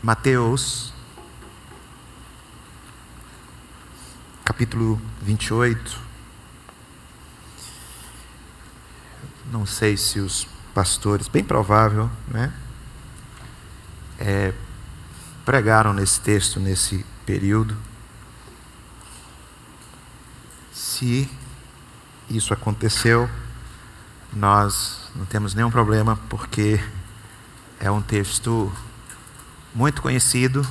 Mateus, capítulo 28. Não sei se os pastores, bem provável, né, pregaram nesse texto, nesse período. Se isso aconteceu, nós não temos nenhum problema, porque é um texto muito conhecido,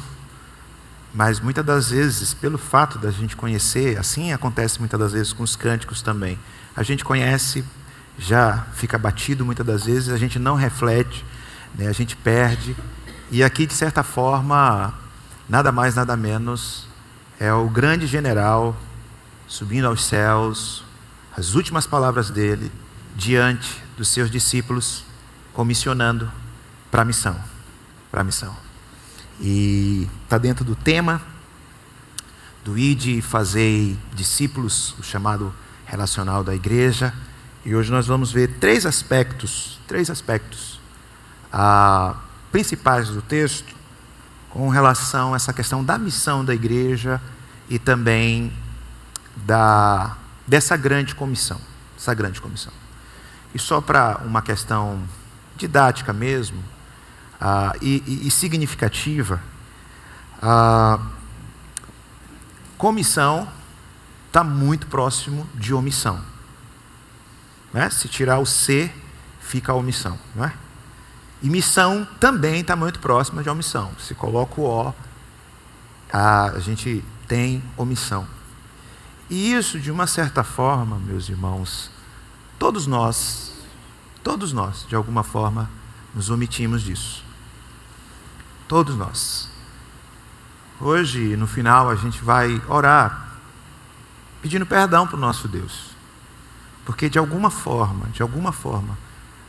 mas muitas das vezes, pelo fato da gente conhecer, assim acontece muitas das vezes com os cânticos também. A gente conhece, já fica batido muitas das vezes, a gente não reflete, né, a gente perde. E aqui, de certa forma, nada mais, nada menos, é o grande general subindo aos céus, as últimas palavras dele, diante dos seus discípulos, comissionando para a missão. E está dentro do tema do Ide e Fazei discípulos, o chamado relacional da igreja. E hoje nós vamos ver três aspectos principais do texto, com relação a essa questão da missão da igreja e também dessa grande comissão. E só para uma questão didática mesmo, e significativa, comissão está muito próximo de omissão, né? Se tirar o C, fica a omissão, não é? E missão também está muito próxima de omissão. Se coloca o O, a gente tem omissão. E isso, de uma certa forma, meus irmãos, todos nós, de alguma forma, nos omitimos disso. Todos nós. Hoje, no final, a gente vai orar, pedindo perdão para o nosso Deus. Porque, de alguma forma,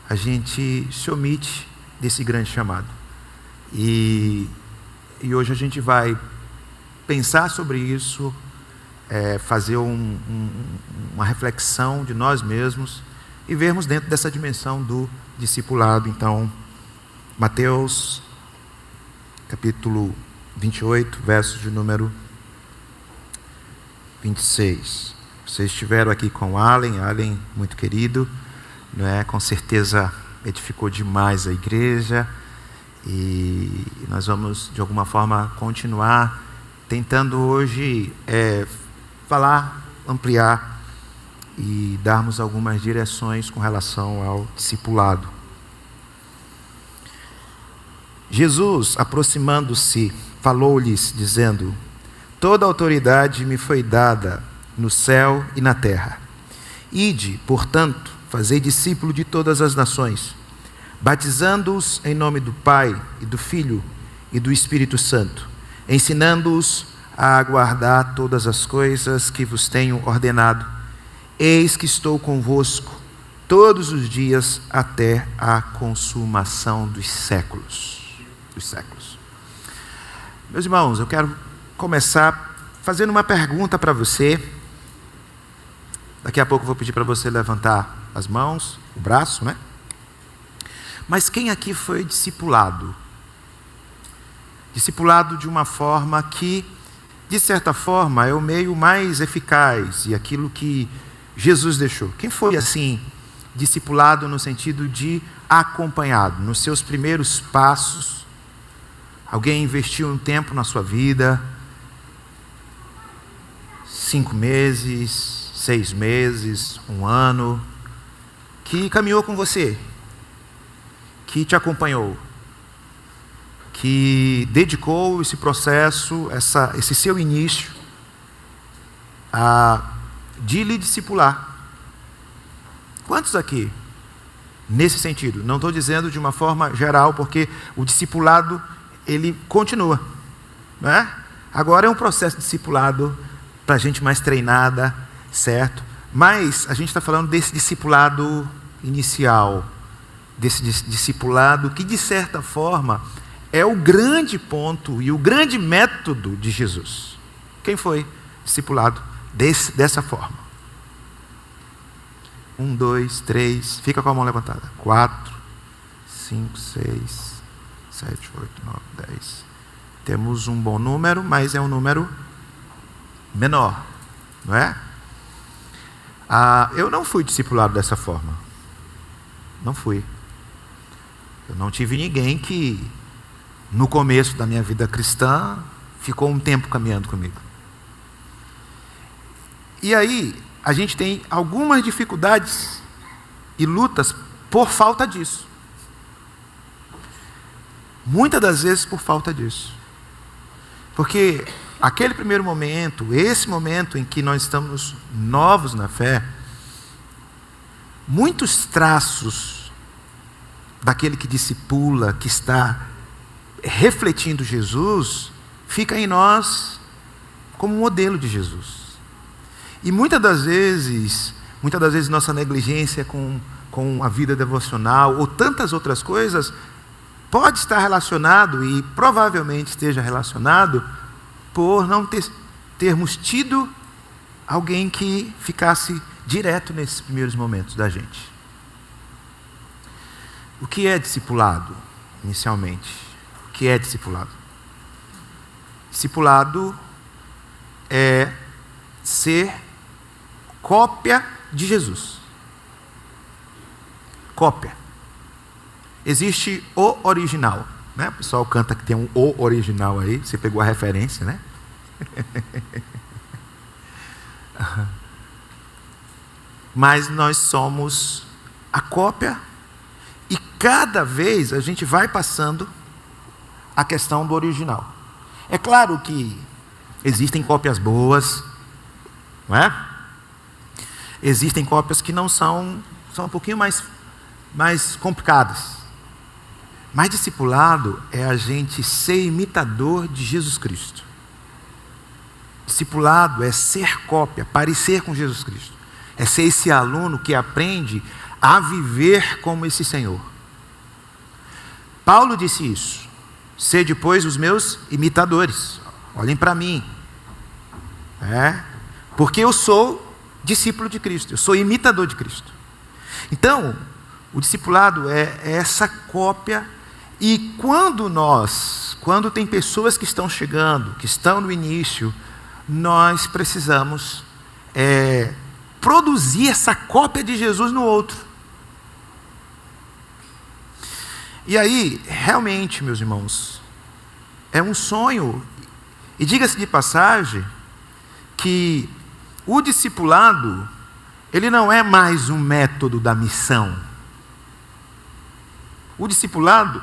a gente se omite desse grande chamado. E hoje a gente vai pensar sobre isso, fazer uma reflexão de nós mesmos e vermos dentro dessa dimensão do discipulado. Então, Mateus, capítulo 28, versos de número 26. Vocês estiveram aqui com Allen, muito querido, né? Com certeza edificou demais a igreja, e nós vamos, de alguma forma, continuar tentando hoje falar, ampliar e darmos algumas direções com relação ao discipulado. Jesus, aproximando-se, falou-lhes, dizendo: toda autoridade me foi dada no céu e na terra. Ide, portanto, fazei discípulo de todas as nações, batizando-os em nome do Pai e do Filho e do Espírito Santo, ensinando-os a guardar todas as coisas que vos tenho ordenado. Eis que estou convosco todos os dias até a consumação dos séculos. Meus irmãos, eu quero começar fazendo uma pergunta para você. Daqui a pouco eu vou pedir para você levantar as mãos, o braço, né? Mas quem aqui foi discipulado? Discipulado de uma forma que, de certa forma, é o meio mais eficaz e aquilo que Jesus deixou. Quem foi, assim, discipulado no sentido de acompanhado, nos seus primeiros passos? Alguém investiu um tempo na sua vida, 5 meses, 6 meses, 1 ano, que caminhou com você, que te acompanhou, que dedicou esse processo, esse seu início, de lhe discipular. Quantos aqui, nesse sentido? Não estou dizendo de uma forma geral, porque o discipulado, ele continua, né? Agora é um processo de discipulado para gente mais treinada, certo? Mas a gente está falando desse discipulado inicial, desse discipulado que, de certa forma, é o grande ponto e o grande método de Jesus. Quem foi discipulado dessa forma? 1, 2, 3, fica com a mão levantada. 4, 5, 6, 7, 8, 9, 10. Temos um bom número, mas é um número menor, não é? Eu não fui discipulado dessa forma. Não fui. Eu não tive ninguém que, no começo da minha vida cristã, ficou um tempo caminhando comigo. E aí, a gente tem algumas dificuldades e lutas por falta disso. Muitas das vezes por falta disso. Porque aquele primeiro momento, esse momento em que nós estamos novos na fé, muitos traços daquele que discipula, que está refletindo Jesus, fica em nós como modelo de Jesus. E muitas das vezes nossa negligência com a vida devocional ou tantas outras coisas pode estar relacionado, e provavelmente esteja relacionado, por não termos tido alguém que ficasse direto nesses primeiros momentos da gente. O que é discipulado, inicialmente? O que é discipulado? Discipulado é ser cópia de Jesus. Cópia. Existe o original, né? O pessoal canta que tem um o original aí, você pegou a referência, né? Mas nós somos a cópia, e cada vez a gente vai passando a questão do original. É claro que existem cópias boas, não é? Existem cópias que não são um pouquinho mais complicadas. Mas discipulado é a gente ser imitador de Jesus Cristo. Discipulado é ser cópia, parecer com Jesus Cristo. É ser esse aluno que aprende a viver como esse Senhor. Paulo disse isso. Sede, pois, os meus imitadores. Olhem para mim. Porque eu sou discípulo de Cristo. Eu sou imitador de Cristo. Então, o discipulado é essa cópia. E quando tem pessoas que estão chegando, que estão no início, nós precisamos produzir essa cópia de Jesus no outro. E aí, realmente, meus irmãos, é um sonho, e diga-se de passagem, que o discipulado, ele não é mais um método da missão. O discipulado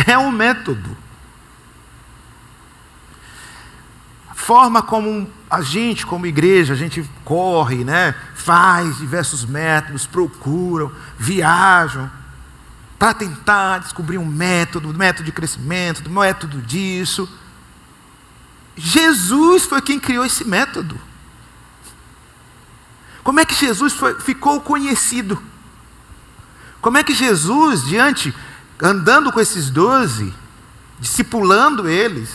é um método. A forma como a gente, como igreja, a gente corre, né? Faz diversos métodos, procuram, viajam, para tentar descobrir um método de crescimento, método disso. Jesus foi quem criou esse método. Como é que Jesus ficou conhecido? Como é que Jesus, andando com esses 12, discipulando eles,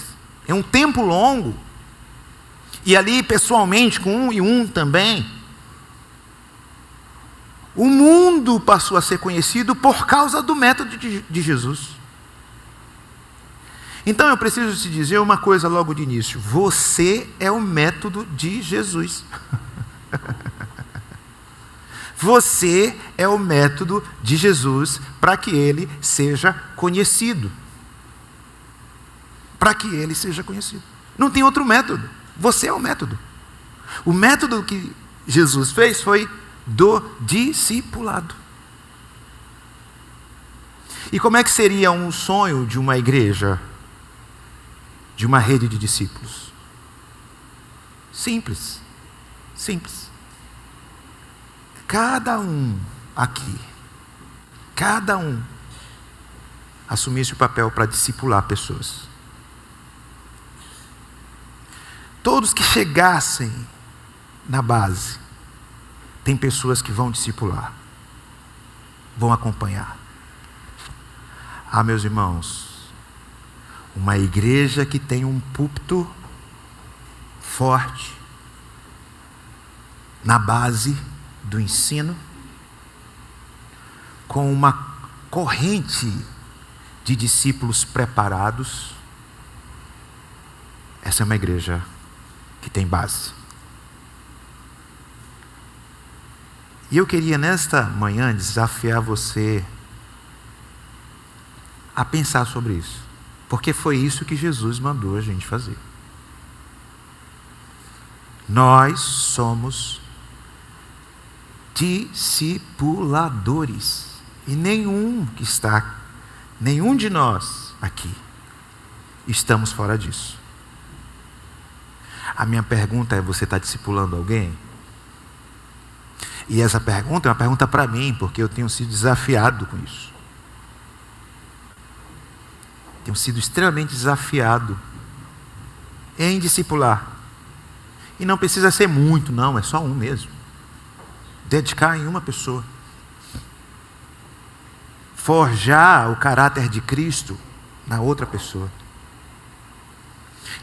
em um tempo longo, e ali pessoalmente com um e um também, o mundo passou a ser conhecido por causa do método de Jesus. Então eu preciso te dizer uma coisa logo de início: você é o método de Jesus. Você é o método de Jesus para que ele seja conhecido. Para que ele seja conhecido. Não tem outro método. Você é o método. O método que Jesus fez foi do discipulado. E como é que seria um sonho de uma igreja, de uma rede de discípulos? Simples. Simples. Cada um aqui, cada um assumisse o papel para discipular pessoas. Todos que chegassem na base, tem pessoas que vão discipular, vão acompanhar. Meus irmãos, uma igreja que tem um púlpito forte na base do ensino, com uma corrente de discípulos preparados, essa é uma igreja que tem base. E eu queria nesta manhã desafiar você a pensar sobre isso, porque foi isso que Jesus mandou a gente fazer. Nós somos discipuladores, e nenhum de nós aqui estamos fora disso. A minha pergunta é: você está discipulando alguém? E essa pergunta é uma pergunta para mim, porque eu tenho sido desafiado com isso. Tenho sido extremamente desafiado em discipular. E não precisa ser muito, não, é só um mesmo. Dedicar em uma pessoa. Forjar o caráter de Cristo na outra pessoa.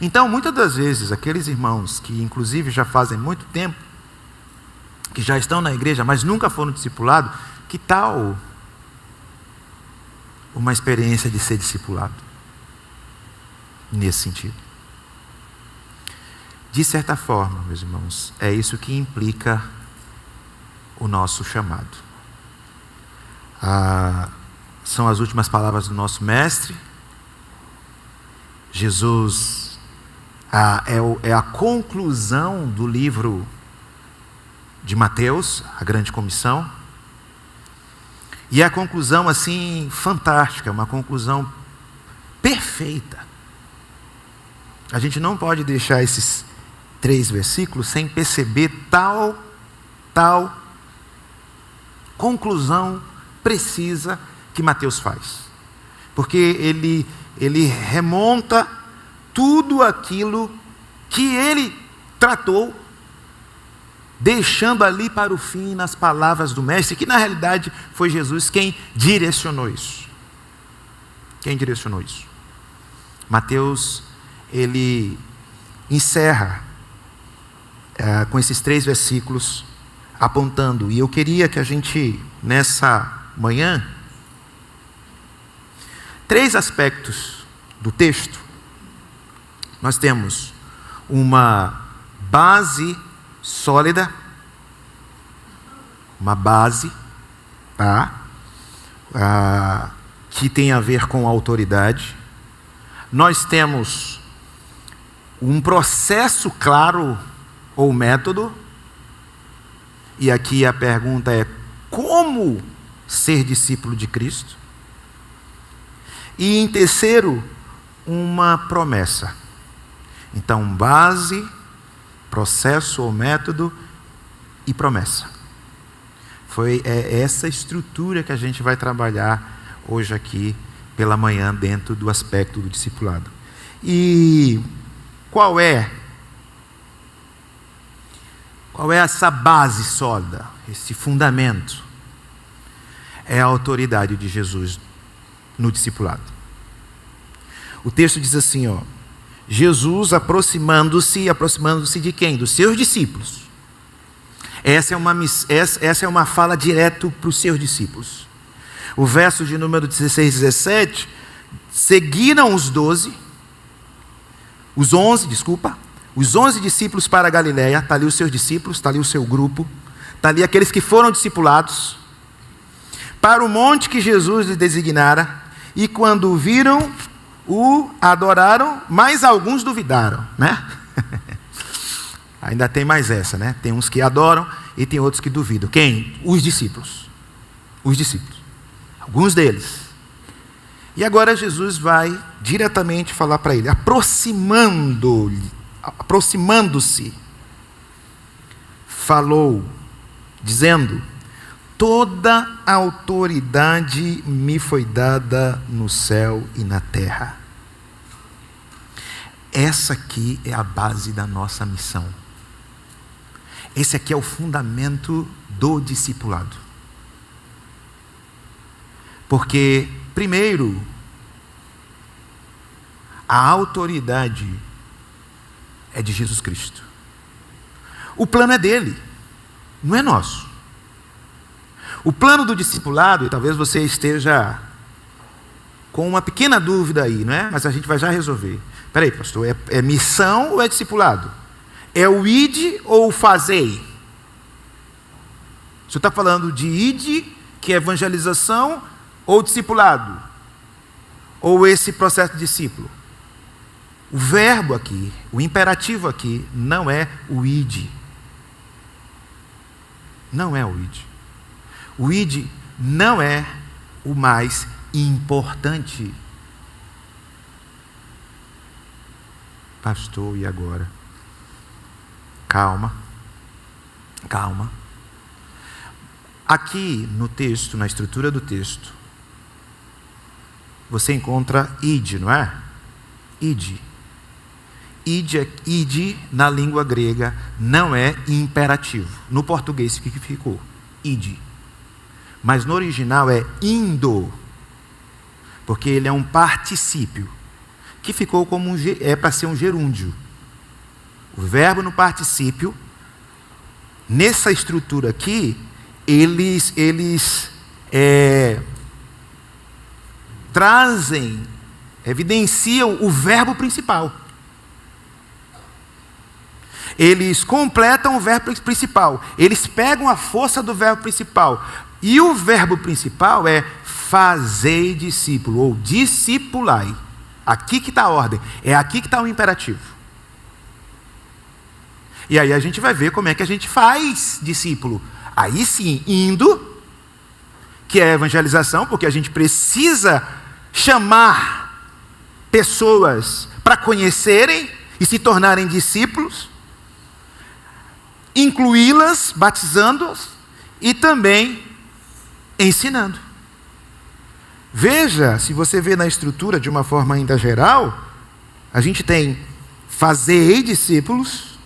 Então, muitas das vezes, aqueles irmãos que inclusive já fazem muito tempo, que já estão na igreja, mas nunca foram discipulados, que tal uma experiência de ser discipulado? Nesse sentido. De certa forma, meus irmãos, é isso que implica o nosso chamado. São as últimas palavras do nosso mestre. Jesus é a conclusão do livro de Mateus, a grande comissão. E é a conclusão assim fantástica, uma conclusão perfeita. A gente não pode deixar esses 3 versículos sem perceber tal conclusão precisa que Mateus faz. Porque ele remonta tudo aquilo que ele tratou, deixando ali para o fim nas palavras do mestre, que na realidade foi Jesus quem direcionou isso. Mateus, ele encerra com esses 3 versículos apontando, e eu queria que a gente, nessa manhã, 3 aspectos do texto. Nós temos uma base sólida, uma base, que tem a ver com autoridade. Nós temos um processo claro ou método, e aqui a pergunta é: como ser discípulo de Cristo? E em terceiro, uma promessa. Então, base, processo ou método e promessa. É essa estrutura que a gente vai trabalhar hoje aqui pela manhã dentro do aspecto do discipulado. E qual é essa base sólida, esse fundamento? É a autoridade de Jesus no discipulado. O texto diz assim, Jesus aproximando-se de quem? Dos seus discípulos. Essa é uma fala direto para os seus discípulos. O verso de número 16 e 17, seguiram os 11 discípulos para a Galileia. Está ali os seus discípulos, está ali o seu grupo, está ali aqueles que foram discipulados, para o monte que Jesus lhes designara, e quando o viram, o adoraram, mas alguns duvidaram, né? Ainda tem mais essa, né? Tem uns que adoram e tem outros que duvidam. Quem? Os discípulos. Alguns deles. E agora Jesus vai diretamente falar para ele, aproximando-se, falou, dizendo: toda a autoridade me foi dada no céu e na terra. Essa aqui é a base da nossa missão. Esse aqui é o fundamento do discipulado. Porque, primeiro, a autoridade é de Jesus Cristo. O plano é dele, não é nosso. O plano do discipulado, e talvez você esteja com uma pequena dúvida aí, não é? Mas a gente vai já resolver. Peraí, pastor, é missão ou é discipulado? É o ide ou o fazei? O senhor está falando de ide, que é evangelização, ou discipulado? Ou esse processo de discípulo? O verbo aqui, o imperativo aqui, não é o ide. Não é o ide. O ide não é o mais importante. Pastor, e agora? Calma. Calma. Aqui no texto, na estrutura do texto, você encontra ide, não é? Ide. Ide na língua grega não é imperativo. No português, o que ficou? Ide. Mas no original é indo, porque ele é um particípio, que ficou como para ser um gerúndio. O verbo no particípio, nessa estrutura aqui, eles trazem, evidenciam o verbo principal. Eles completam o verbo principal. Eles pegam a força do verbo principal. E o verbo principal é fazei discípulo, ou discipulai. Aqui que está a ordem. É aqui que está o imperativo. E aí a gente vai ver como é que a gente faz discípulo. Aí sim, indo, que é evangelização, porque a gente precisa chamar pessoas para conhecerem e se tornarem discípulos, incluí-las, batizando-as e também ensinando. Veja, se você vê na estrutura de uma forma ainda geral, a gente tem fazei discípulos,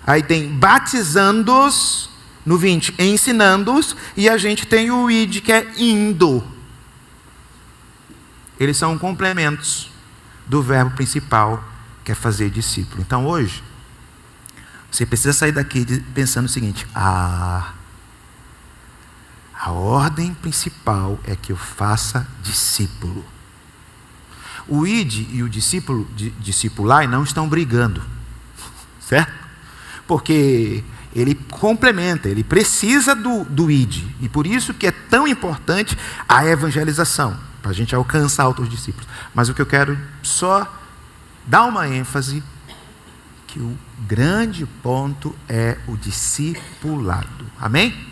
aí tem batizando-os, no 20, ensinando-os, e a gente tem o id, que é indo. Eles são complementos do verbo principal, que é fazer discípulo. Então hoje, você precisa sair daqui pensando o seguinte: a ordem principal é que eu faça discípulo. O id e o discípulo, discipular, não estão brigando, certo? Porque ele complementa, ele precisa do id. E por isso que é tão importante a evangelização, para a gente alcançar outros discípulos. Mas o que eu quero só dar uma ênfase, que o grande ponto é o discipulado. Amém?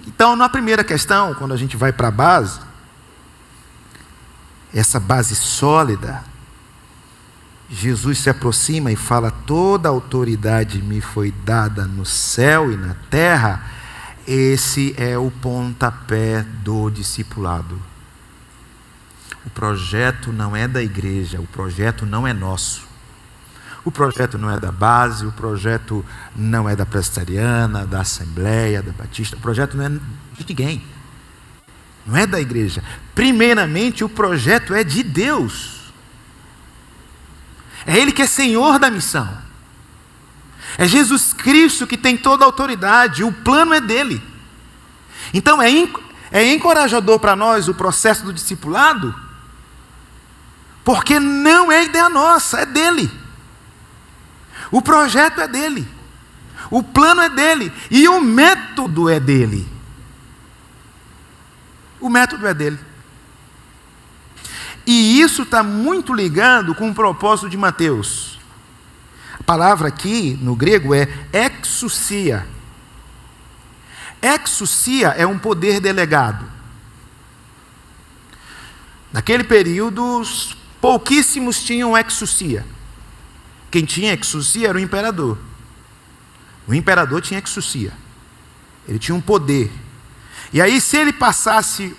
Então, na primeira questão, quando a gente vai para a base, essa base sólida, Jesus se aproxima e fala: toda autoridade me foi dada no céu e na terra. Esse é o pontapé do discipulado. O projeto não é da igreja, o projeto não é nosso. O projeto não é da base, o projeto não é da presbiteriana, da assembleia, da batista. O projeto não é de ninguém. Não é da igreja. Primeiramente, o projeto é de Deus. É Ele que é Senhor da missão. É Jesus Cristo que tem toda a autoridade. O plano é dele. Então é encorajador para nós o processo do discipulado, porque não é ideia nossa, é dele. O projeto é dele. O plano é dele. E o método é dele. O método é dele. E isso está muito ligado com o propósito de Mateus. A palavra aqui, no grego, é exousia. Exousia é um poder delegado. Naquele período, pouquíssimos tinham exousia. Quem tinha exousia era o imperador. O imperador tinha exousia. Ele tinha um poder. E aí, se ele passasse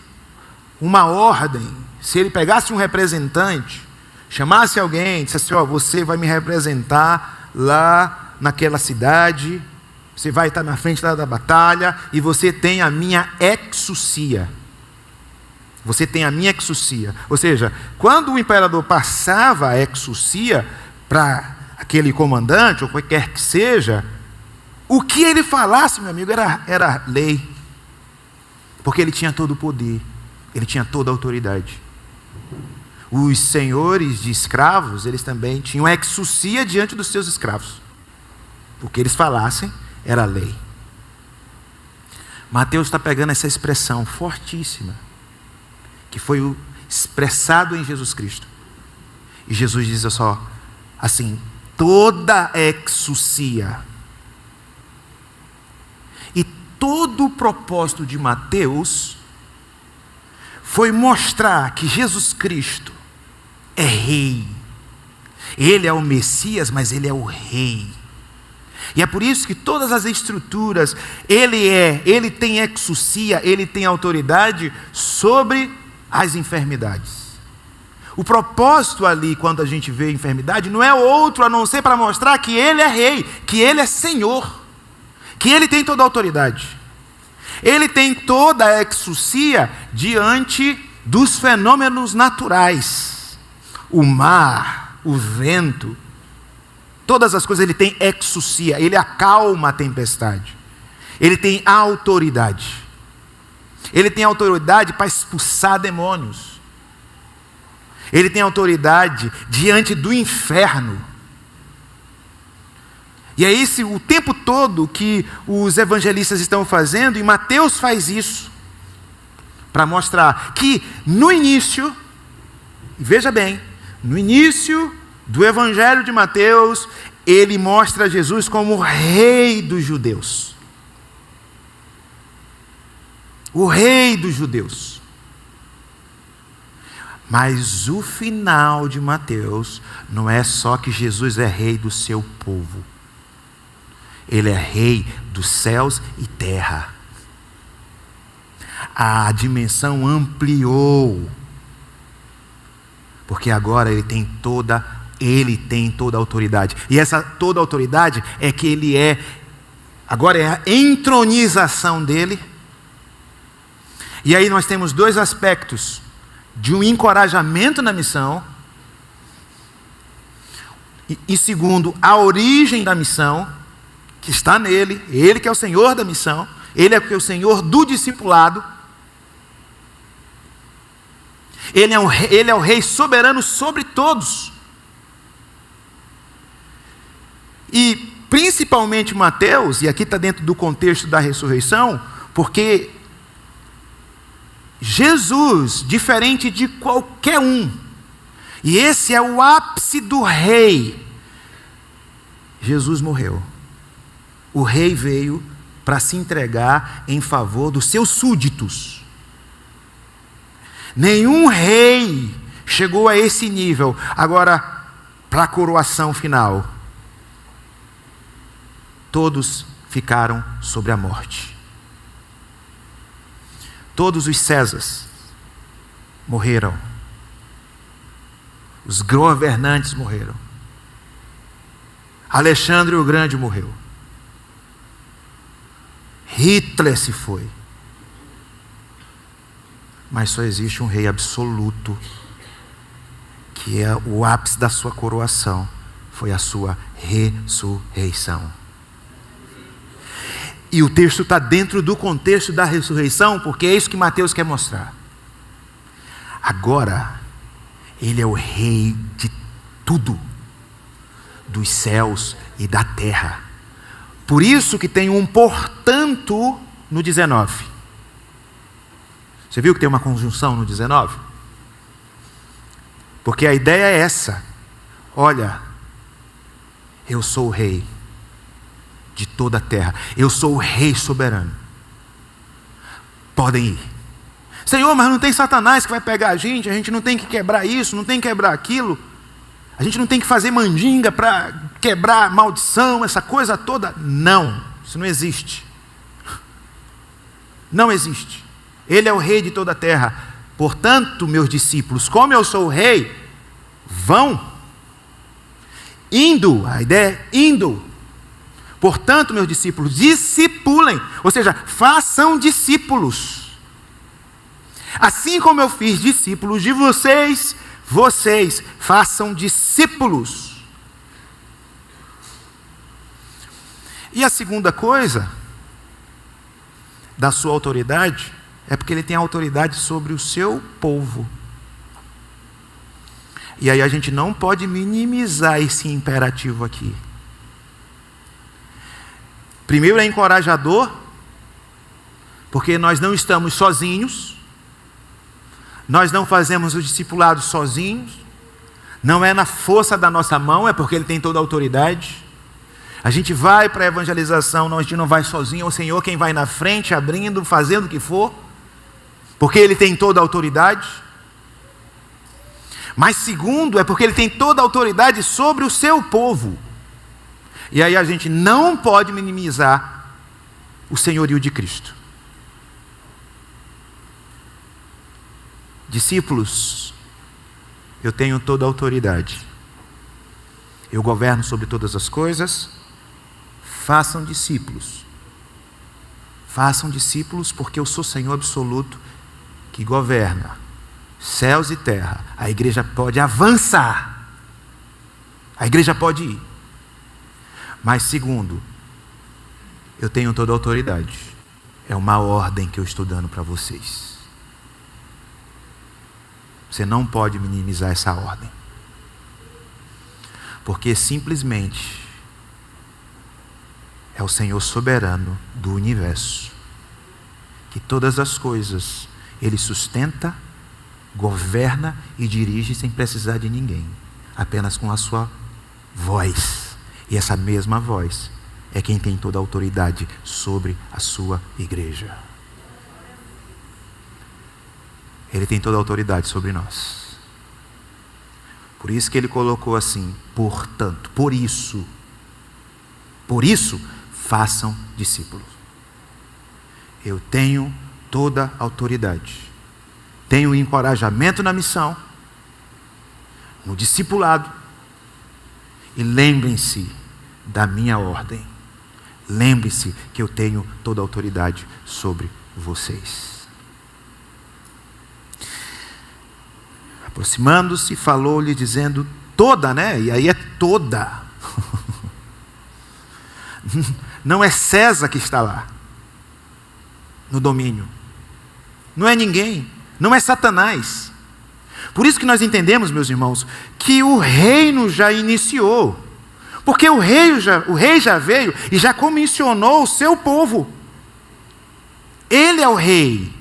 uma ordem, se ele pegasse um representante, chamasse alguém, dissesse assim: ó, você vai me representar lá naquela cidade, você vai estar na frente da batalha, e você tem a minha exousia. Você tem a minha exousia. Ou seja, quando o imperador passava a exousia para aquele comandante, ou qualquer que seja, o que ele falasse, meu amigo, era lei. Porque ele tinha todo o poder, ele tinha toda a autoridade. os senhores de escravos, eles também tinham exousia diante dos seus escravos. O que eles falassem era lei. Mateus está pegando essa expressão fortíssima, que foi expressado em Jesus Cristo. E Jesus diz só, assim, toda exousia. E todo o propósito de Mateus foi mostrar que Jesus Cristo é rei. Ele é o Messias, mas ele é o rei. E é por isso que todas as estruturas, ele tem exousia, ele tem autoridade sobre as enfermidades. O propósito ali, quando a gente vê enfermidade, não é outro a não ser para mostrar que ele é rei, que ele é senhor, que ele tem toda a autoridade. Ele tem toda a exousia diante dos fenômenos naturais. O mar, o vento, todas as coisas ele tem exousia, ele acalma a tempestade. Ele tem autoridade. Ele tem autoridade para expulsar demônios. Ele tem autoridade diante do inferno. E é isso o tempo todo que os evangelistas estão fazendo, e Mateus faz isso, para mostrar que no início, veja bem, no início do evangelho de Mateus, ele mostra Jesus como o rei dos judeus. O rei dos judeus. Mas o final de Mateus não é só que Jesus é rei do seu povo. Ele é rei dos céus e terra. A dimensão ampliou. Porque agora ele tem toda a autoridade. E essa toda a autoridade é que ele é, agora é a entronização dele. E aí nós temos dois aspectos de um encorajamento na missão. E segundo, a origem da missão, que está nele, ele que é o Senhor da missão, ele é o Senhor do discipulado. Ele é o rei soberano sobre todos. E principalmente Mateus, e aqui está dentro do contexto da ressurreição, porque Jesus, diferente de qualquer um, e esse é o ápice do rei, Jesus morreu. O rei veio para se entregar em favor dos seus súditos. Nenhum rei chegou a esse nível. Agora, para a coroação final, todos ficaram sobre a morte. Todos os Césares morreram. Os governantes morreram. Alexandre o Grande morreu. Hitler se foi. Mas só existe um rei absoluto, que é o ápice da sua coroação, foi a sua ressurreição. E o texto está dentro do contexto da ressurreição, porque é isso que Mateus quer mostrar. Agora, ele é o rei de tudo, dos céus e da terra. Por isso que tem um portanto no 19. Você viu que tem uma conjunção no 19? Porque a ideia é essa. Olha, eu sou o rei de toda a terra. Eu sou o rei soberano. Podem ir. Senhor, mas não tem Satanás que vai pegar a gente não tem que quebrar isso, não tem que quebrar aquilo. A gente não tem que fazer mandinga para quebrar maldição, essa coisa toda. Não, isso não existe. Não existe. Ele é o rei de toda a terra. Portanto, meus discípulos, como eu sou o rei, vão. Indo, a ideia é indo. Portanto, meus discípulos, discipulem. Ou seja, façam discípulos. Assim como eu fiz discípulos de vocês, vocês façam discípulos. E a segunda coisa da sua autoridade é porque ele tem autoridade sobre o seu povo. E aí a gente não pode minimizar esse imperativo aqui. Primeiro é encorajador, porque nós não estamos sozinhos, nós não fazemos o discipulado sozinhos, não é na força da nossa mão, é porque Ele tem toda a autoridade. A gente vai para a evangelização, a gente não vai sozinho, é o Senhor quem vai na frente, abrindo, fazendo o que for, porque Ele tem toda a autoridade. Mas segundo, é porque Ele tem toda a autoridade sobre o seu povo. E aí a gente não pode minimizar o senhorio de Cristo. Discípulos, eu tenho toda a autoridade. Eu governo sobre todas as coisas. Façam discípulos. Façam discípulos porque eu sou Senhor absoluto que governa céus e terra. A igreja pode avançar. A igreja pode ir. Mas segundo, eu tenho toda a autoridade. É uma ordem que eu estou dando para vocês. Você não pode minimizar essa ordem. Porque simplesmente é o Senhor soberano do universo, que todas as coisas Ele sustenta, governa e dirige sem precisar de ninguém, apenas com a sua voz. E essa mesma voz é quem tem toda a autoridade sobre a sua igreja. Ele tem toda a autoridade sobre nós. Por isso que Ele colocou assim: portanto, por isso, façam discípulos. Eu tenho toda a autoridade. Tenho encorajamento na missão, no discipulado. E lembrem-se da minha ordem. Lembre-se que eu tenho toda a autoridade sobre vocês. Aproximando-se, falou-lhe dizendo toda, né? E aí é toda. Não é César que está lá, no domínio. Não é ninguém. Não é Satanás. Por isso que nós entendemos, meus irmãos, que o reino já iniciou. Porque o rei já veio e já comissionou o seu povo. Ele é o rei.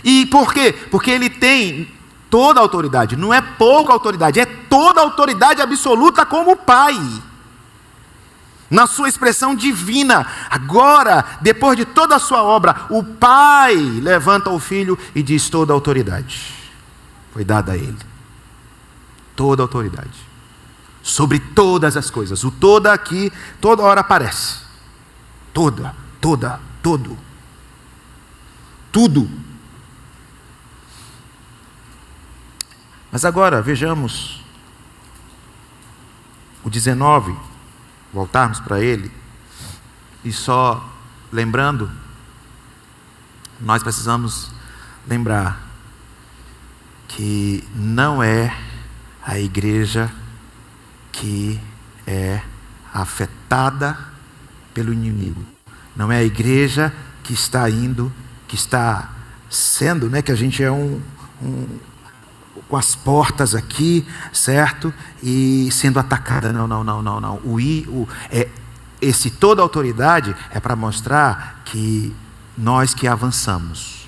E por quê? Porque Ele tem toda a autoridade. Não é pouca autoridade, é toda a autoridade absoluta como Pai. Na sua expressão divina. Agora, depois de toda a sua obra, o Pai levanta o Filho e diz: toda a autoridade foi dada a Ele. Toda a autoridade. Sobre todas as coisas. O toda aqui, toda hora aparece. Toda, todo. Tudo. Mas agora, vejamos o 19, voltarmos para ele, e só lembrando, nós precisamos lembrar que não é a igreja que é afetada pelo inimigo. Não é a igreja que está indo, que está sendo, né, que a gente é com as portas aqui, certo? E sendo atacada. Não. Esse toda a autoridade é para mostrar que nós que avançamos.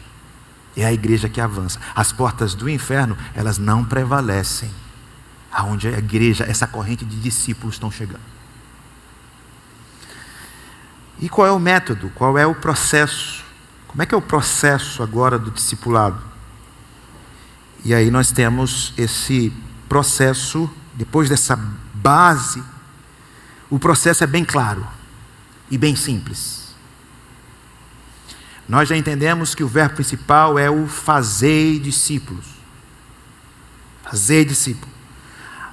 É a igreja que avança. As portas do inferno, elas não prevalecem aonde a igreja, essa corrente de discípulos estão chegando. E qual é o método? Qual é o processo? Como é que é o processo agora do discipulado? E aí nós temos esse processo, depois dessa base, o processo é bem claro e bem simples. Nós já entendemos que o verbo principal é o fazer discípulos. Fazer discípulo.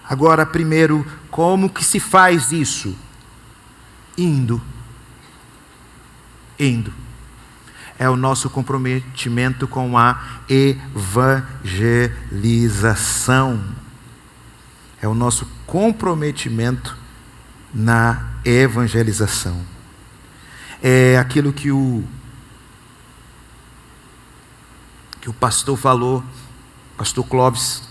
Agora, primeiro, como que se faz isso? Indo. É o nosso comprometimento com a evangelização. É o nosso comprometimento na evangelização. É aquilo que o pastor falou, pastor Clóvis,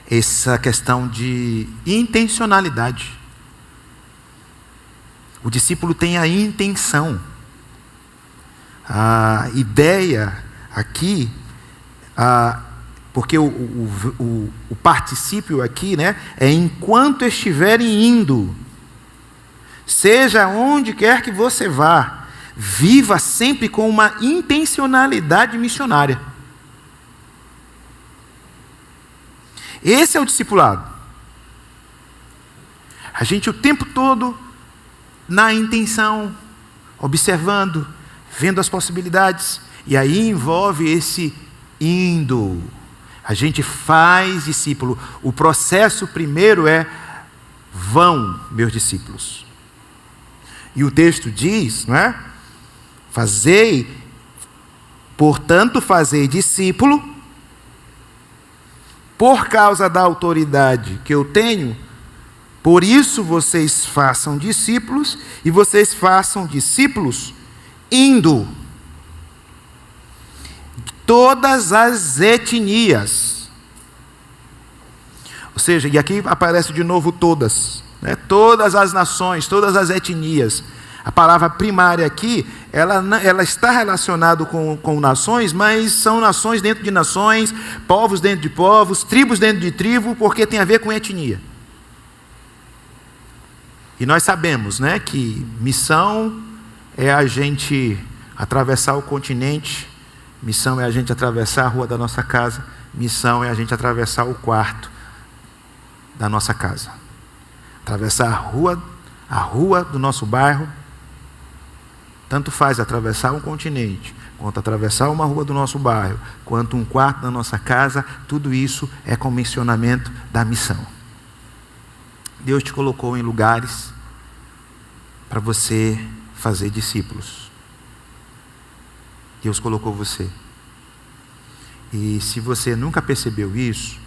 essa questão de intencionalidade. O discípulo tem a intenção. A ideia aqui, porque o particípio aqui, né, é enquanto estiverem indo, seja onde quer que você vá, viva sempre com uma intencionalidade missionária. Esse é o discipulado. A gente o tempo todo na intenção, observando, vendo as possibilidades, e aí envolve esse indo. A gente faz discípulo. O processo primeiro é: vão, meus discípulos. E o texto diz, não é? Portanto, fazei discípulo, por causa da autoridade que eu tenho, por isso vocês façam discípulos, e vocês façam discípulos indo todas as etnias. Ou seja, e aqui aparece de novo todas, né? Todas as nações, todas as etnias. A palavra primária aqui, ela está relacionada com nações, mas são nações dentro de nações, povos dentro de povos, tribos dentro de tribo, porque tem a ver com etnia. E nós sabemos, né, que missão é a gente atravessar o continente, missão é a gente atravessar a rua da nossa casa, missão é a gente atravessar o quarto da nossa casa. Atravessar a rua do nosso bairro, tanto faz atravessar um continente, quanto atravessar uma rua do nosso bairro, quanto um quarto da nossa casa, tudo isso é comissionamento da missão. Deus te colocou em lugares para você fazer discípulos. Deus colocou você. E se você nunca percebeu isso,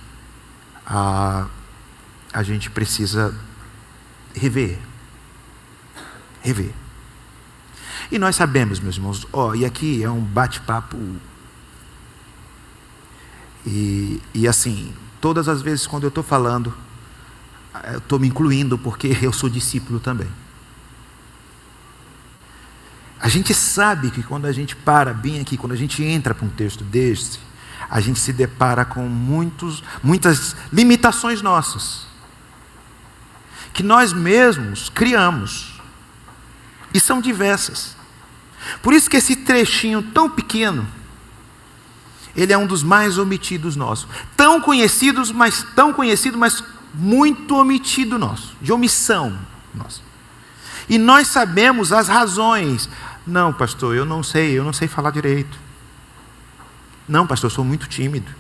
a gente precisa rever. E nós sabemos, meus irmãos, e aqui é um bate-papo. E assim, todas as vezes quando eu estou falando, eu estou me incluindo, porque eu sou discípulo também. A gente sabe que quando a gente para bem aqui, quando a gente entra para um texto desse, a gente se depara com muitas limitações nossas, que nós mesmos criamos, e são diversas. Por isso que esse trechinho tão pequeno, ele é um dos mais omitidos nossos. Tão conhecido, mas muito omitido nosso, de omissão nossa. E nós sabemos as razões. Não, pastor, eu não sei falar direito. Não, pastor, eu sou muito tímido.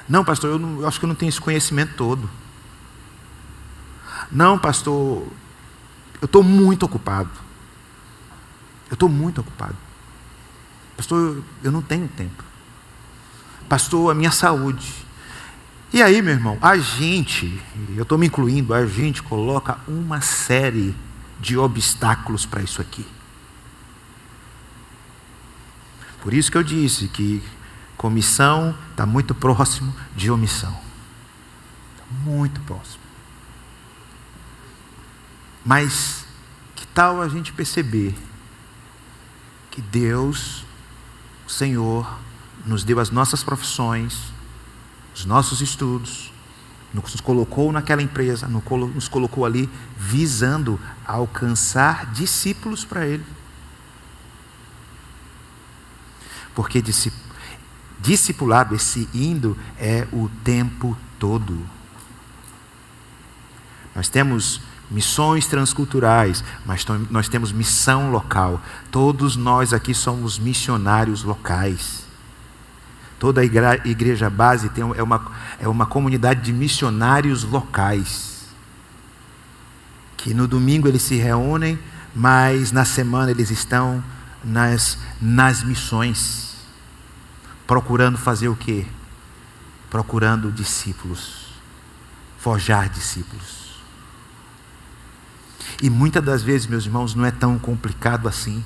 Não, pastor, eu acho que eu não tenho esse conhecimento todo. Não, pastor, eu estou muito ocupado. Pastor, eu não tenho tempo. Pastor, a minha saúde. E aí, meu irmão, eu estou me incluindo, a gente coloca uma série de obstáculos para isso aqui. Por isso que eu disse que comissão está muito próximo de omissão. Muito próximo. Mas que tal a gente perceber que Deus, o Senhor, nos deu as nossas profissões, os nossos estudos, nos colocou naquela empresa, nos colocou ali visando alcançar discípulos para Ele. Porque discipulado, esse indo, é o tempo todo. Nós temos missões transculturais, mas nós temos missão local. Todos nós aqui somos missionários locais. Toda a igreja base é uma comunidade de missionários locais, que no domingo eles se reúnem, mas na semana eles estão nas missões, procurando fazer o quê? Procurando discípulos, forjar discípulos. E muitas das vezes, meus irmãos, não é tão complicado assim.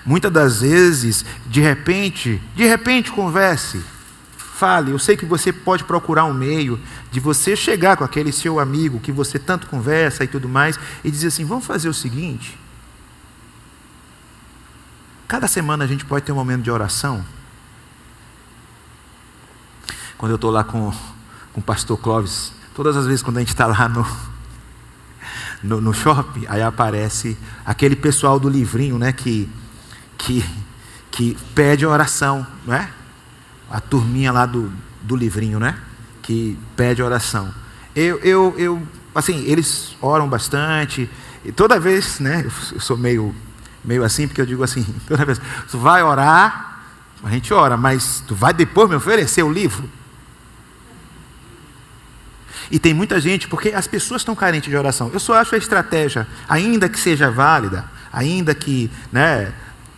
Muitas das vezes, de repente converse, fale. Eu sei que você pode procurar um meio de você chegar com aquele seu amigo que você tanto conversa e tudo mais, e dizer assim, vamos fazer o seguinte, cada semana a gente pode ter um momento de oração. Quando eu estou lá com o pastor Clóvis, todas as vezes quando a gente está lá no shopping, aí aparece aquele pessoal do livrinho, né, que pede oração, não é? A turminha lá do livrinho, né, que pede oração. Assim, eles oram bastante, e toda vez, né, eu sou meio assim, porque eu digo assim, toda vez, tu vai orar, a gente ora, mas tu vai depois me oferecer o livro? E tem muita gente, porque as pessoas estão carentes de oração. Eu só acho a estratégia, ainda que seja válida, ainda que, né,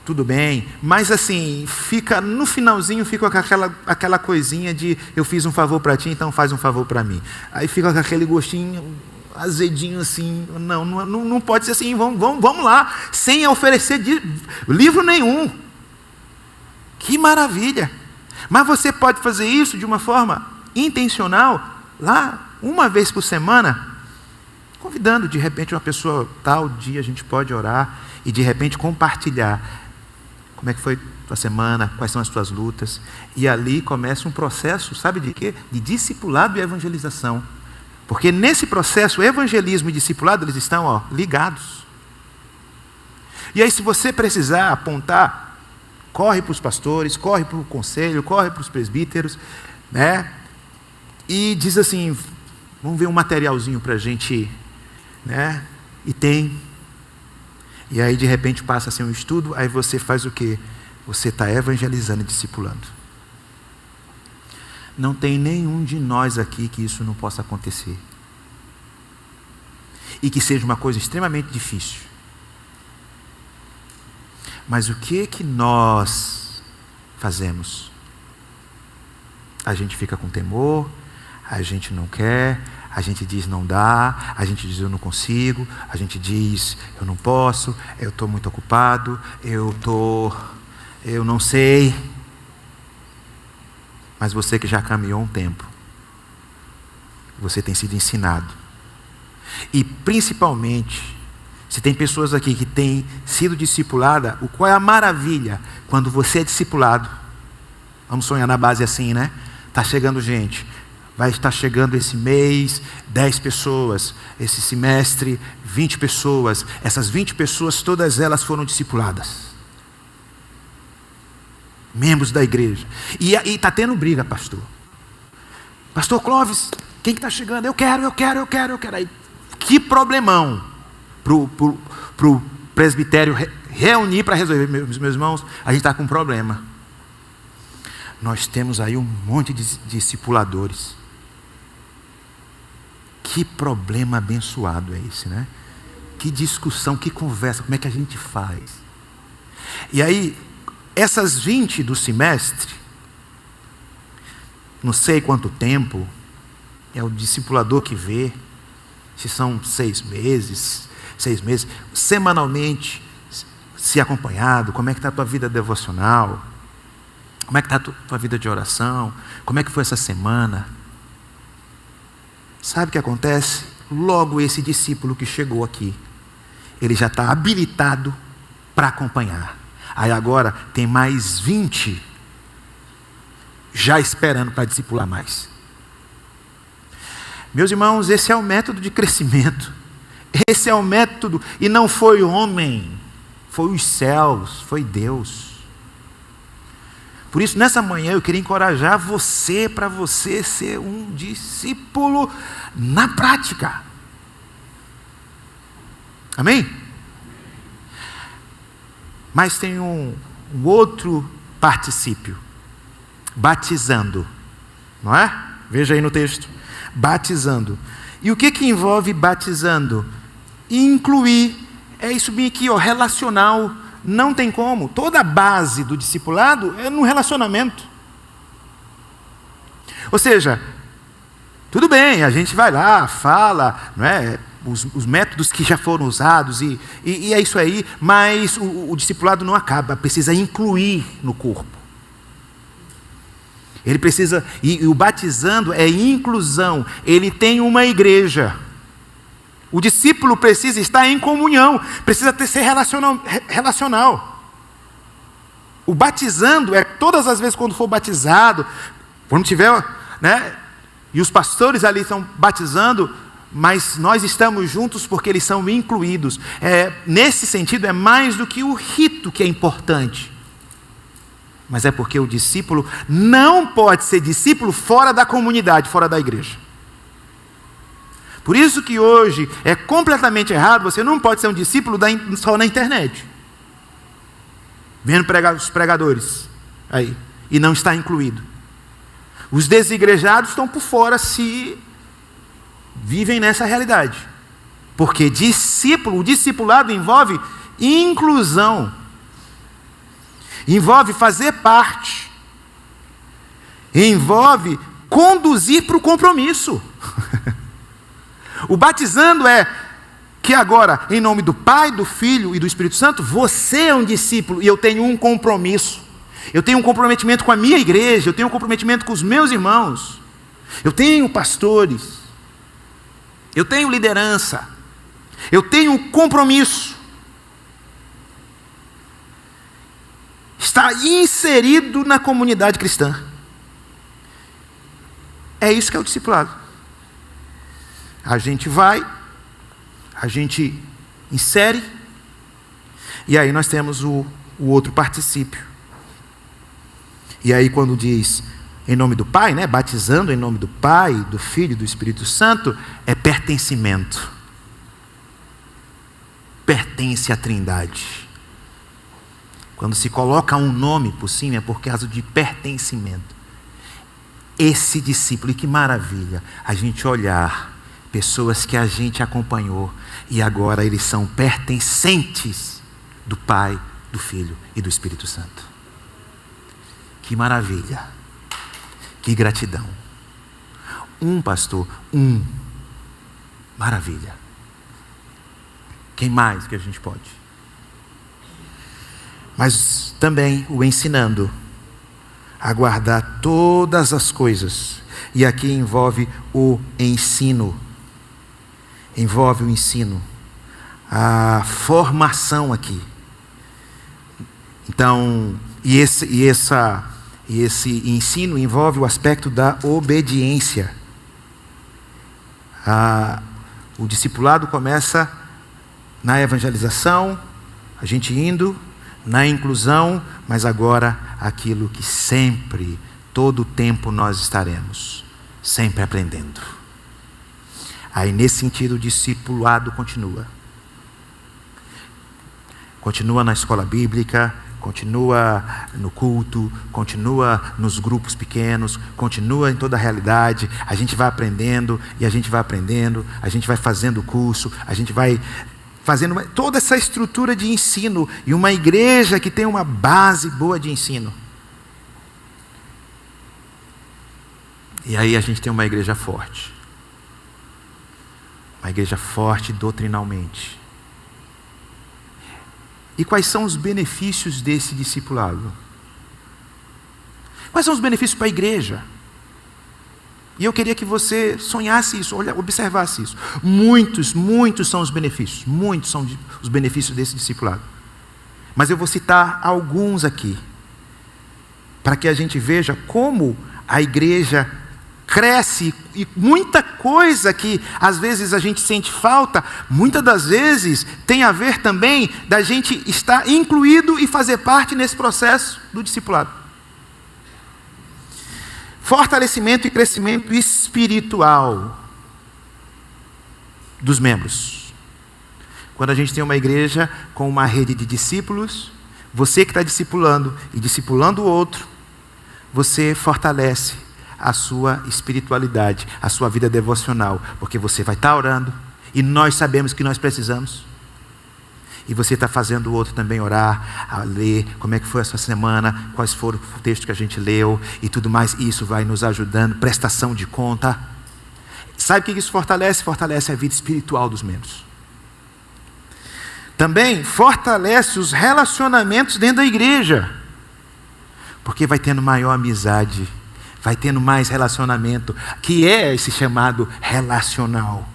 tudo bem, mas assim, fica, no finalzinho fica com aquela coisinha de eu fiz um favor para ti, então faz um favor para mim. Aí fica com aquele gostinho azedinho assim, não pode ser assim, vamos lá, sem oferecer livro nenhum. Que maravilha! Mas você pode fazer isso de uma forma intencional, lá, uma vez por semana, convidando de repente uma pessoa, tal dia a gente pode orar, e de repente compartilhar como é que foi a tua semana, quais são as tuas lutas, e ali começa um processo, sabe de quê? De discipulado e evangelização. Porque nesse processo, evangelismo e discipulado, eles estão ligados. E aí, se você precisar apontar, corre para os pastores, corre para o conselho, corre para os presbíteros, né? E diz assim, vamos ver um materialzinho para a gente, né? E tem. E aí, de repente, passa a ser um estudo, aí você faz o quê? Você está evangelizando e discipulando. Não tem nenhum de nós aqui que isso não possa acontecer. E que seja uma coisa extremamente difícil. Mas o que nós fazemos? A gente fica com temor, a gente não quer, a gente diz não dá, a gente diz eu não consigo, a gente diz eu não posso, eu estou muito ocupado, eu não sei. Mas você que já caminhou um tempo, você tem sido ensinado. E principalmente, se tem pessoas aqui que têm sido discipuladas, qual é a maravilha quando você é discipulado? Vamos sonhar na base assim, né? Está chegando gente. Vai estar chegando esse mês 10 pessoas, esse semestre 20 pessoas. Essas 20 pessoas, todas elas foram discipuladas. Membros da igreja. E está tendo briga, pastor. Pastor Clóvis, quem que está chegando? Eu quero. Aí, que problemão para o presbitério reunir para resolver. Meus irmãos, a gente está com um problema. Nós temos aí um monte de discipuladores. Que problema abençoado é esse, né? Que discussão, que conversa, como é que a gente faz? E aí, essas 20 do semestre, não sei quanto tempo, é o discipulador que vê, se são 6 meses, semanalmente, se acompanhado, como é que está a tua vida devocional, como é que está a tua vida de oração, como é que foi essa semana. Sabe o que acontece? Logo esse discípulo que chegou aqui, ele já está habilitado para acompanhar. Aí agora tem mais 20 já esperando para discipular mais. Meus irmãos, esse é o método de crescimento. Esse é o método, e não foi homem, foi os céus, foi Deus. Por isso, nessa manhã, eu queria encorajar você, para você ser um discípulo na prática. Amém? Mas tem um outro particípio. Batizando. Não é? Veja aí no texto. Batizando. E o que envolve batizando? Incluir. É isso bem aqui, relacional. Não tem como. Toda a base do discipulado é no relacionamento. Ou seja, tudo bem, a gente vai lá, fala, não é? Os métodos que já foram usados e é isso aí, mas o discipulado não acaba, precisa incluir no corpo. Ele precisa, e o batizando é inclusão. Ele tem uma igreja. O discípulo precisa estar em comunhão, precisa ser relacional. O batizando é todas as vezes quando for batizado, quando tiver, né? E os pastores ali estão batizando, mas nós estamos juntos porque eles são incluídos. Nesse sentido, é mais do que o rito que é importante. Mas é porque o discípulo não pode ser discípulo fora da comunidade, fora da igreja. Por isso que hoje é completamente errado, você não pode ser um discípulo só na internet. Vendo os pregadores aí, e não está incluído. Os desigrejados estão por fora se vivem nessa realidade. Porque o discipulado envolve inclusão. Envolve fazer parte. Envolve conduzir para o compromisso. O batizando é que agora, em nome do Pai, do Filho e do Espírito Santo, você é um discípulo e eu tenho um compromisso. Eu tenho um comprometimento com a minha igreja, eu tenho um comprometimento com os meus irmãos. Eu tenho pastores. Eu tenho liderança. Eu tenho um compromisso. Está inserido na comunidade cristã. É isso que é o discipulado. A gente vai, a gente insere, e aí nós temos o outro particípio. E aí quando diz em nome do Pai, né, batizando em nome do Pai, do Filho e do Espírito Santo, é pertencimento. Pertence à Trindade. Quando se coloca um nome por cima, é por causa de pertencimento. Esse discípulo, e que maravilha, a gente olhar pessoas que a gente acompanhou e agora eles são pertencentes do Pai, do Filho e do Espírito Santo. Que maravilha, que gratidão. Pastor, maravilha. Quem mais que a gente pode? Mas também o ensinando a guardar todas as coisas. E aqui envolve o ensino. Envolve o ensino. A formação aqui. Então, esse ensino envolve o aspecto da obediência. O discipulado começa na evangelização, a gente indo, na inclusão, mas agora aquilo que sempre, todo o tempo nós estaremos, sempre aprendendo. Aí nesse sentido o discipulado continua. Continua na escola bíblica, continua no culto, continua nos grupos pequenos, continua em toda a realidade. A gente vai aprendendo e a gente vai aprendendo, a gente vai fazendo o curso, a gente vai fazendo toda essa estrutura de ensino e uma igreja que tem uma base boa de ensino. E aí a gente tem uma igreja forte. Uma igreja forte doutrinalmente. E quais são os benefícios desse discipulado? Quais são os benefícios para a igreja? E eu queria que você sonhasse isso, observasse isso. Muitos são os benefícios. Muitos são os benefícios desse discipulado. Mas eu vou citar alguns aqui, para que a gente veja como a igreja cresce, e muita coisa que às vezes a gente sente falta, muitas das vezes tem a ver também da gente estar incluído e fazer parte nesse processo do discipulado. Fortalecimento e crescimento espiritual dos membros. Quando a gente tem uma igreja com uma rede de discípulos, você que está discipulando e discipulando o outro, você fortalece a sua espiritualidade, a sua vida devocional, porque você vai estar orando, e nós sabemos que nós precisamos, e você está fazendo o outro também orar, a ler, como é que foi a sua semana, quais foram o texto que a gente leu, e tudo mais. Isso vai nos ajudando, prestação de conta. Sabe o que isso fortalece? Fortalece a vida espiritual dos membros. Também fortalece os relacionamentos dentro da igreja, porque vai tendo maior amizade, vai tendo mais relacionamento, que é esse chamado relacional.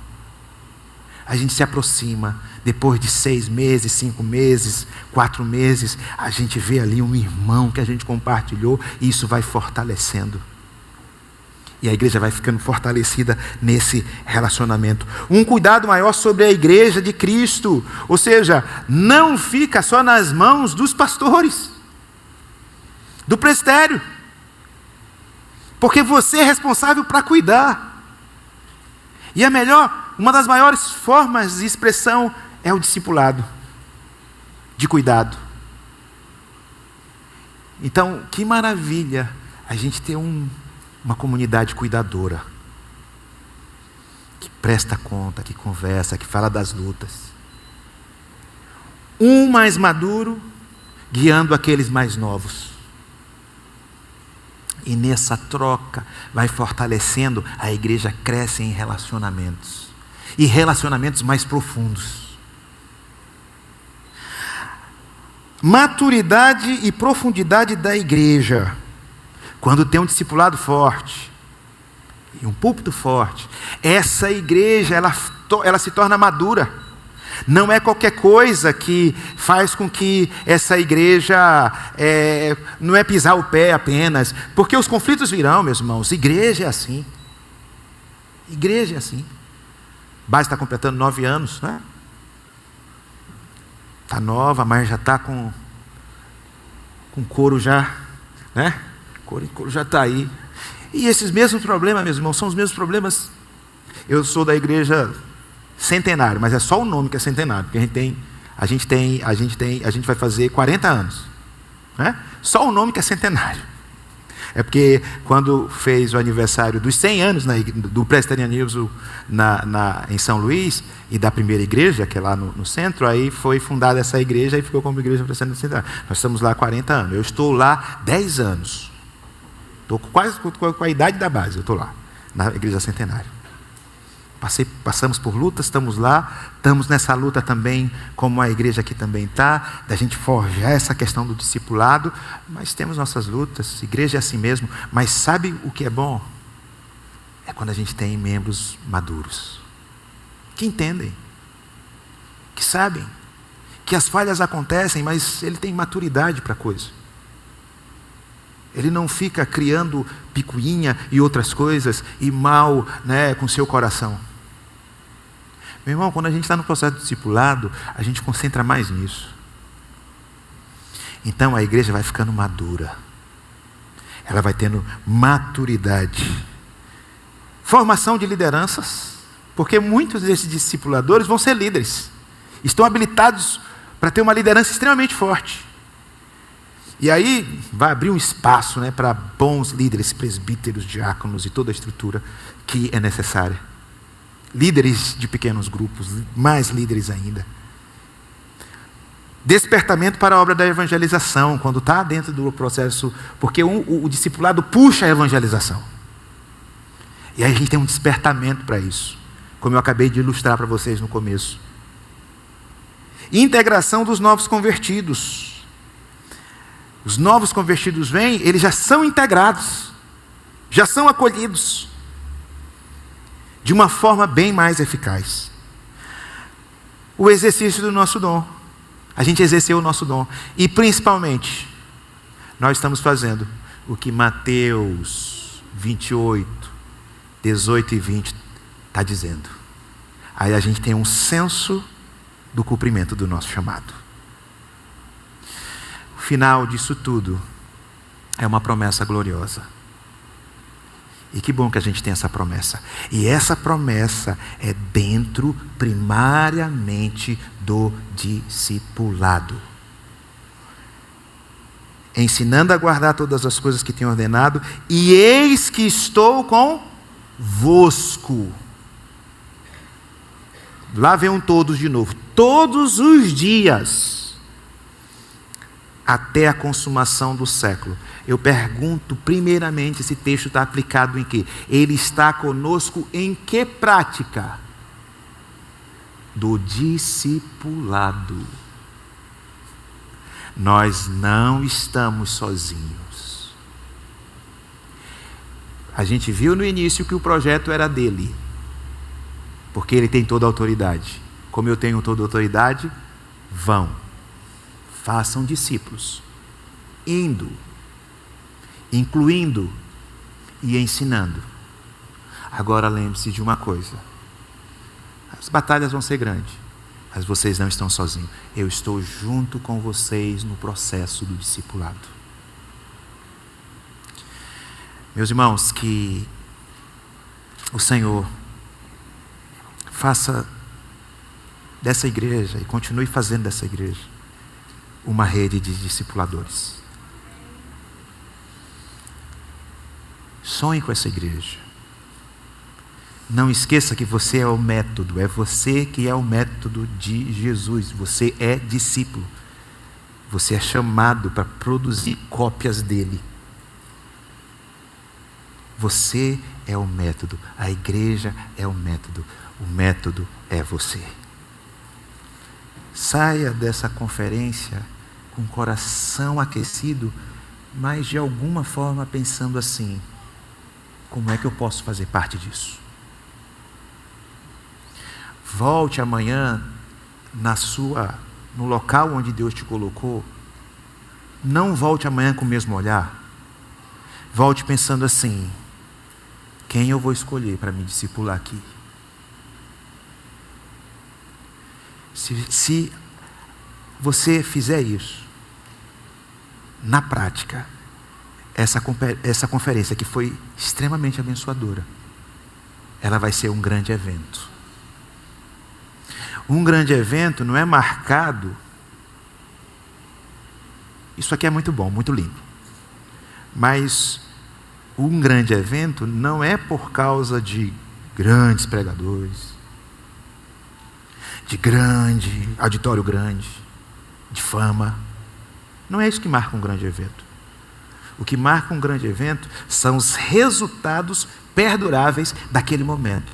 A gente se aproxima, depois de 6 meses, 5 meses, 4 meses, a gente vê ali um irmão que a gente compartilhou, e isso vai fortalecendo. E a igreja vai ficando fortalecida nesse relacionamento. Um cuidado maior sobre a igreja de Cristo, ou seja, não fica só nas mãos dos pastores, do presbitério, porque você é responsável para cuidar. E uma das maiores formas de expressão é o discipulado, de cuidado. Então, que maravilha a gente ter uma comunidade cuidadora, que presta conta, que conversa, que fala das lutas. Um mais maduro guiando aqueles mais novos. E nessa troca vai fortalecendo, a igreja cresce em relacionamentos. E relacionamentos mais profundos. Maturidade e profundidade da igreja. Quando tem um discipulado forte e um púlpito forte, essa igreja ela se torna madura. Não é qualquer coisa que faz com que essa igreja não é pisar o pé apenas, porque os conflitos virão, meus irmãos. Igreja é assim. Igreja é assim. Base está completando 9 anos, né? Está nova, mas já está com couro já, né? Couro já está aí. E esses mesmos problemas, meus irmãos, são os mesmos problemas. Eu sou da igreja Centenário, mas é só o nome que é Centenário, porque a gente vai fazer 40 anos, né? Só o nome que é Centenário. É porque quando fez o aniversário dos 100 anos do presbiterianismo em São Luís, e da primeira igreja, que é lá no centro, aí foi fundada essa igreja e ficou como igreja presbiteriana centenária. Nós estamos lá há 40 anos. Eu estou lá 10 anos. Estou quase com a idade da base, eu estou lá, na igreja Centenário. Passamos por lutas, estamos lá, estamos nessa luta também, como a igreja aqui também está, da gente forjar essa questão do discipulado, mas temos nossas lutas, igreja é assim mesmo, mas sabe o que é bom? É quando a gente tem membros maduros, que entendem, que sabem, que as falhas acontecem, mas ele tem maturidade para a coisa. Ele não fica criando picuinha e outras coisas e mal, né, com seu coração. Meu irmão, quando a gente está no processo de discipulado, a gente concentra mais nisso. Então a igreja vai ficando madura. Ela vai tendo maturidade. Formação de lideranças, porque muitos desses discipuladores vão ser líderes. Estão habilitados para ter uma liderança extremamente forte. E aí vai abrir um espaço, né, para bons líderes, presbíteros, diáconos e toda a estrutura que é necessária. Líderes de pequenos grupos, mais líderes ainda. Despertamento para a obra da evangelização, quando está dentro do processo, porque o discipulado puxa a evangelização. E aí a gente tem um despertamento para isso, como eu acabei de ilustrar para vocês no começo. Integração dos novos convertidos. Os novos convertidos vêm, eles já são integrados, já são acolhidos, de uma forma bem mais eficaz. O exercício do nosso dom. A gente exerceu o nosso dom. E principalmente, nós estamos fazendo o que Mateus 28, 18 e 20 está dizendo. Aí a gente tem um senso do cumprimento do nosso chamado. O final disso tudo é uma promessa gloriosa. E que bom que a gente tem essa promessa. E essa promessa é dentro, primariamente, do discipulado. Ensinando a guardar todas as coisas que tenho ordenado, e eis que estou convosco. Lá vem todos de novo. Todos os dias, até a consumação do século. Eu pergunto primeiramente, esse texto está aplicado em quê? Ele está conosco em que prática? Do discipulado. Nós não estamos sozinhos. A gente viu no início que o projeto era dele, porque ele tem toda a autoridade. Como eu tenho toda a autoridade, vão, façam discípulos, indo, incluindo e ensinando. Agora lembre-se de uma coisa: as batalhas vão ser grandes, mas vocês não estão sozinhos. Eu estou junto com vocês no processo do discipulado. Meus irmãos, que o Senhor faça dessa igreja, e continue fazendo dessa igreja, uma rede de discipuladores. Sonhe com essa igreja. Não esqueça que você é o método, é você que é o método de Jesus. Você é discípulo. Você é chamado para produzir cópias dele. Você é o método, a igreja é o método é você. Saia dessa conferência com o coração aquecido, mas de alguma forma pensando assim: como é que eu posso fazer parte disso? Volte amanhã no local onde Deus te colocou. Não volte amanhã com o mesmo olhar. Volte pensando assim: quem eu vou escolher para me discipular aqui? Se você fizer isso, na prática, essa conferência que foi extremamente abençoadora, ela vai ser um grande evento. Um grande evento não é marcado. Isso aqui é muito bom, muito lindo. Mas um grande evento não é por causa de grandes pregadores, de grande, auditório grande, de fama. Não é isso que marca um grande evento. O que marca um grande evento são os resultados perduráveis daquele momento.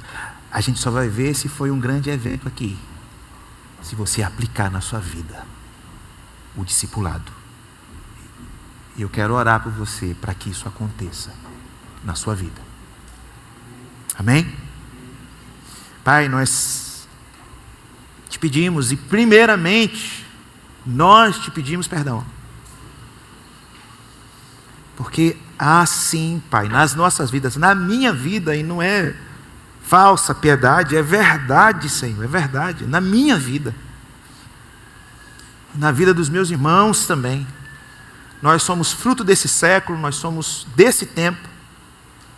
A gente só vai ver se foi um grande evento aqui, se você aplicar na sua vida o discipulado. E eu quero orar por você para que isso aconteça na sua vida. Amém? Pai, nós te pedimos, e primeiramente nós te pedimos perdão, porque há sim, Pai, nas nossas vidas, na minha vida, e não é falsa piedade, é verdade, Senhor, é verdade, na minha vida, na vida dos meus irmãos também. Nós somos fruto desse século, nós somos desse tempo,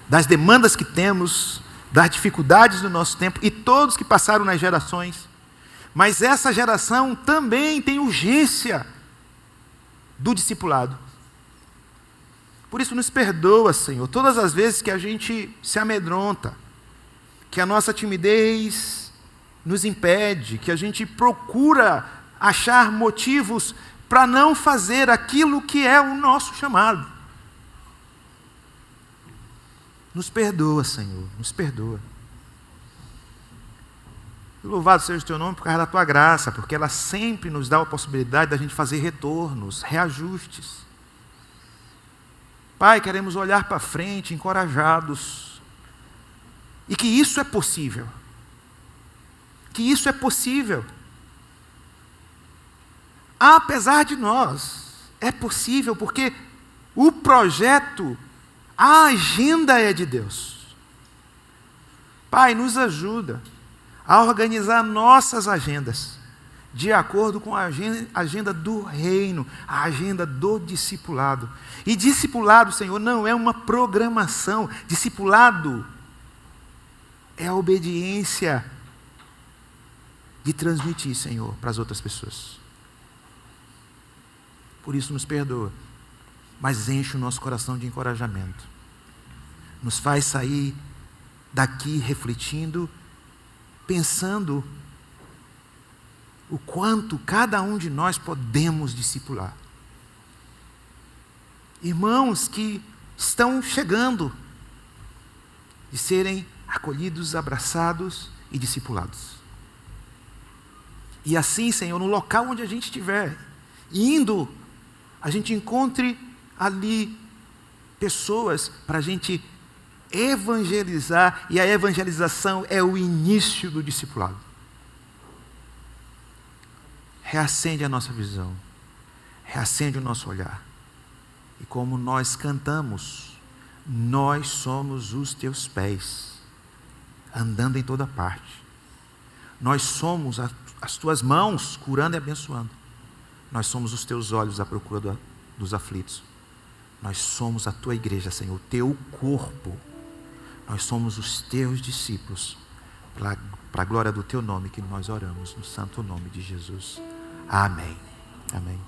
das demandas que temos, das dificuldades do nosso tempo, e todos que passaram nas gerações. Mas essa geração também tem urgência do discipulado. Por isso nos perdoa, Senhor, todas as vezes que a gente se amedronta, que a nossa timidez nos impede, que a gente procura achar motivos para não fazer aquilo que é o nosso chamado. Nos perdoa, Senhor, nos perdoa. Louvado seja o teu nome por causa da tua graça, porque ela sempre nos dá a possibilidade da gente fazer retornos, reajustes. Pai, queremos olhar para frente, encorajados, e que isso é possível. Que isso é possível. Apesar de nós, é possível, porque o projeto, a agenda é de Deus. Pai, nos ajuda a organizar nossas agendas de acordo com a agenda do reino, a agenda do discipulado. E discipulado, Senhor, não é uma programação. Discipulado é a obediência de transmitir, Senhor, para as outras pessoas. Por isso nos perdoa, mas enche o nosso coração de encorajamento. Nos faz sair daqui refletindo, pensando o quanto cada um de nós podemos discipular. Irmãos que estão chegando, de serem acolhidos, abraçados e discipulados. E assim, Senhor, no local onde a gente estiver indo, a gente encontre ali pessoas para a gente evangelizar, e a evangelização é o início do discipulado. Reacende a nossa visão, reacende o nosso olhar. E como nós cantamos, nós somos os teus pés, andando em toda parte. Nós somos as tuas mãos, curando e abençoando. Nós somos os teus olhos à procura dos aflitos. Nós somos a tua igreja, Senhor, o teu corpo. Nós somos os teus discípulos, para a glória do teu nome que nós oramos, no santo nome de Jesus. Amém. Amém.